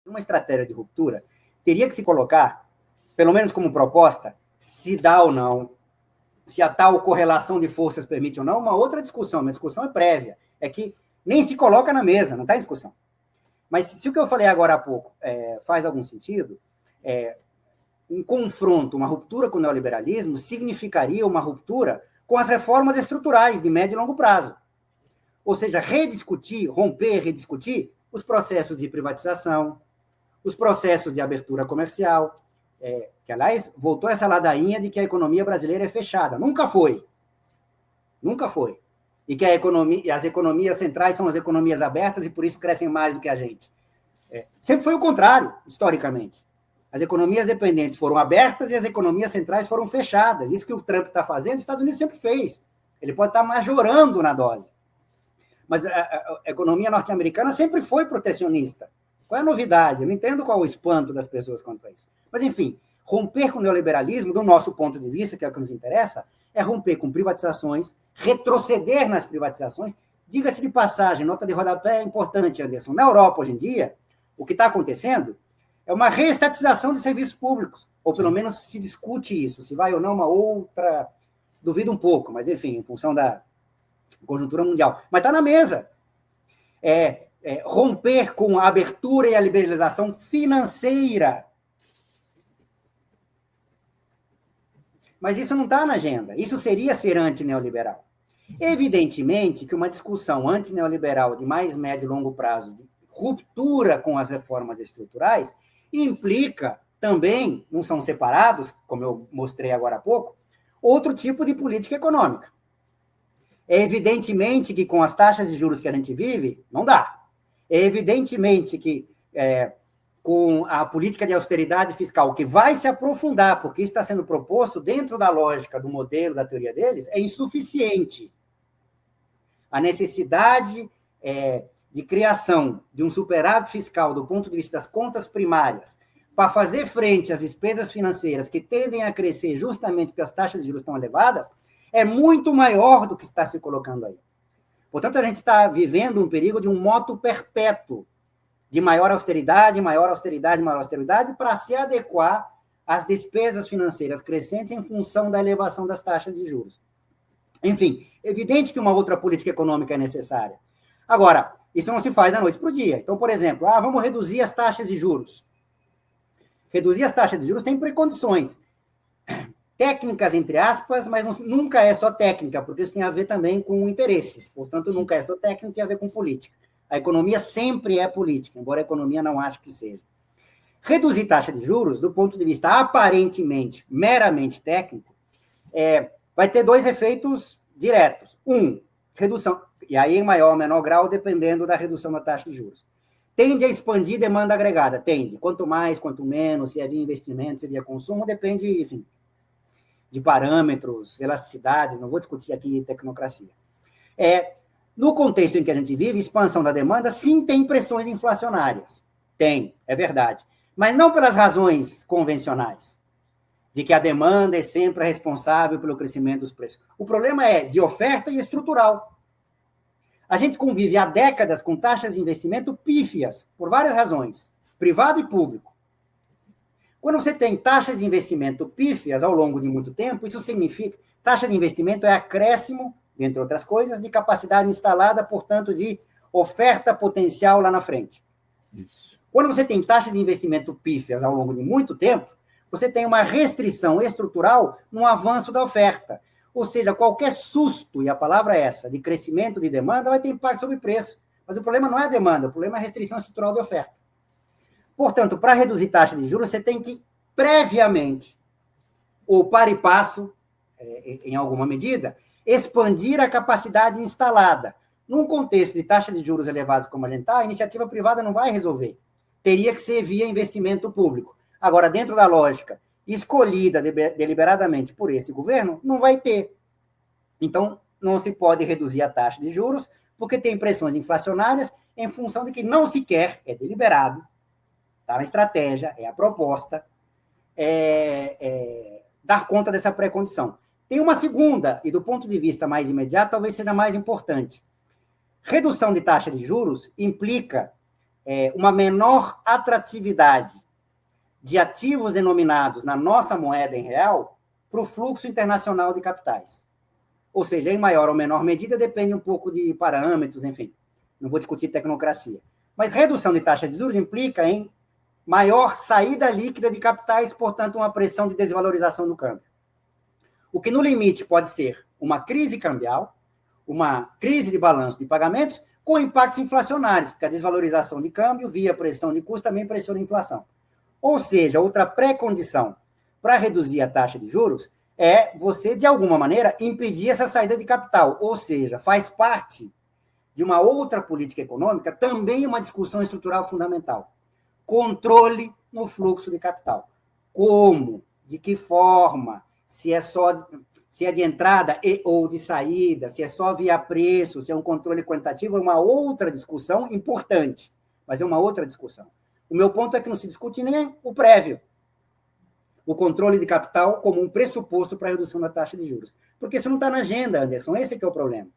uma estratégia de ruptura, teria que se colocar, pelo menos como proposta, se dá ou não, se a tal correlação de forças permite ou não, uma outra discussão. Uma discussão é prévia, é que nem se coloca na mesa, não está em discussão. Mas se o que eu falei agora há pouco faz algum sentido, um confronto, uma ruptura com o neoliberalismo significaria uma ruptura com as reformas estruturais de médio e longo prazo. Ou seja, romper, rediscutir os processos de privatização, os processos de abertura comercial, que, aliás, voltou essa ladainha de que a economia brasileira é fechada. Nunca foi. Nunca foi. E que as economias centrais são as economias abertas e por isso crescem mais do que a gente. Sempre foi o contrário, historicamente. As economias dependentes foram abertas e as economias centrais foram fechadas. Isso que o Trump está fazendo, os Estados Unidos sempre fez. Ele pode estar majorando na dose. Mas a economia norte-americana sempre foi protecionista. Qual é a novidade? Eu não entendo qual é o espanto das pessoas quanto a isso. Mas, enfim, romper com o neoliberalismo, do nosso ponto de vista, que é o que nos interessa, é romper com privatizações, retroceder nas privatizações. Diga-se de passagem, nota de rodapé é importante, Anderson. Na Europa, hoje em dia, o que está acontecendo é uma reestatização de serviços públicos, ou pelo menos se discute isso, se vai ou não uma outra, duvido um pouco, mas enfim, em função da conjuntura mundial. Mas está na mesa. Romper com a abertura e a liberalização financeira. Mas isso não está na agenda. Isso seria ser antineoliberal. Evidentemente que uma discussão antineoliberal de mais médio e longo prazo, de ruptura com as reformas estruturais, implica também, não são separados, como eu mostrei agora há pouco, outro tipo de política econômica. É evidentemente que com as taxas de juros que a gente vive, não dá. É evidentemente que com a política de austeridade fiscal, que vai se aprofundar, porque isso está sendo proposto dentro da lógica do modelo, da teoria deles, é insuficiente. A necessidade de criação de um superávit fiscal do ponto de vista das contas primárias para fazer frente às despesas financeiras que tendem a crescer justamente porque as taxas de juros estão elevadas, é muito maior do que está se colocando aí. Portanto, a gente está vivendo um perigo de um moto perpétuo de maior austeridade, maior austeridade, maior austeridade, para se adequar às despesas financeiras crescentes em função da elevação das taxas de juros. Enfim, evidente que uma outra política econômica é necessária. Agora, isso não se faz da noite para o dia. Então, por exemplo, vamos reduzir as taxas de juros. Reduzir as taxas de juros tem precondições. Técnicas, entre aspas, mas nunca é só técnica, porque isso tem a ver também com interesses. Portanto, nunca é só técnica, tem a ver com política. A economia sempre é política, embora a economia não ache que seja. Reduzir taxa de juros, do ponto de vista aparentemente, meramente técnico, vai ter dois efeitos diretos. Redução, e aí em maior ou menor grau, dependendo da redução da taxa de juros. Tende a expandir demanda agregada? Tende. Quanto mais, quanto menos, se é via investimento, se é via consumo, depende, enfim, de parâmetros, elasticidades, não vou discutir aqui tecnocracia. No contexto em que a gente vive, expansão da demanda, sim, tem pressões inflacionárias. Tem, é verdade. Mas não pelas razões convencionais, de que a demanda é sempre a responsável pelo crescimento dos preços. O problema é de oferta e estrutural. A gente convive há décadas com taxas de investimento pífias, por várias razões, privado e público. Quando você tem taxas de investimento pífias ao longo de muito tempo, isso significa, taxa de investimento é acréscimo, entre outras coisas, de capacidade instalada, portanto, de oferta potencial lá na frente. Isso. Quando você tem taxas de investimento pífias ao longo de muito tempo, você tem uma restrição estrutural no avanço da oferta. Ou seja, qualquer susto, e a palavra é essa, de crescimento de demanda, vai ter impacto sobre o preço. Mas o problema não é a demanda, o problema é a restrição estrutural de oferta. Portanto, para reduzir taxa de juros, você tem que, previamente, ou para e passo, em alguma medida, expandir a capacidade instalada. Num contexto de taxa de juros elevados como a gente está, a iniciativa privada não vai resolver. Teria que ser via investimento público. Agora, dentro da lógica escolhida deliberadamente por esse governo, não vai ter. Então, não se pode reduzir a taxa de juros, porque tem pressões inflacionárias em função de que não se quer, é deliberado, está na estratégia, é a proposta, dar conta dessa pré-condição. Tem uma segunda, e do ponto de vista mais imediato, talvez seja mais importante. Redução de taxa de juros implica uma menor atratividade de ativos denominados na nossa moeda em real para o fluxo internacional de capitais. Ou seja, em maior ou menor medida, depende um pouco de parâmetros, enfim. Não vou discutir tecnocracia. Mas redução de taxa de juros implica em maior saída líquida de capitais, portanto, uma pressão de desvalorização do câmbio. O que, no limite, pode ser uma crise cambial, uma crise de balanço de pagamentos, com impactos inflacionários, porque a desvalorização de câmbio, via pressão de custo, também pressiona a inflação. Ou seja, outra pré-condição para reduzir a taxa de juros é você, de alguma maneira, impedir essa saída de capital. Ou seja, faz parte de uma outra política econômica, também uma discussão estrutural fundamental. Controle no fluxo de capital. Como? De que forma? Se é de entrada ou de saída, se é só via preço, se é um controle quantitativo, é uma outra discussão importante, mas é uma outra discussão. O meu ponto é que não se discute nem o prévio, o controle de capital como um pressuposto para a redução da taxa de juros. Porque isso não está na agenda, Anderson, esse que é o problema.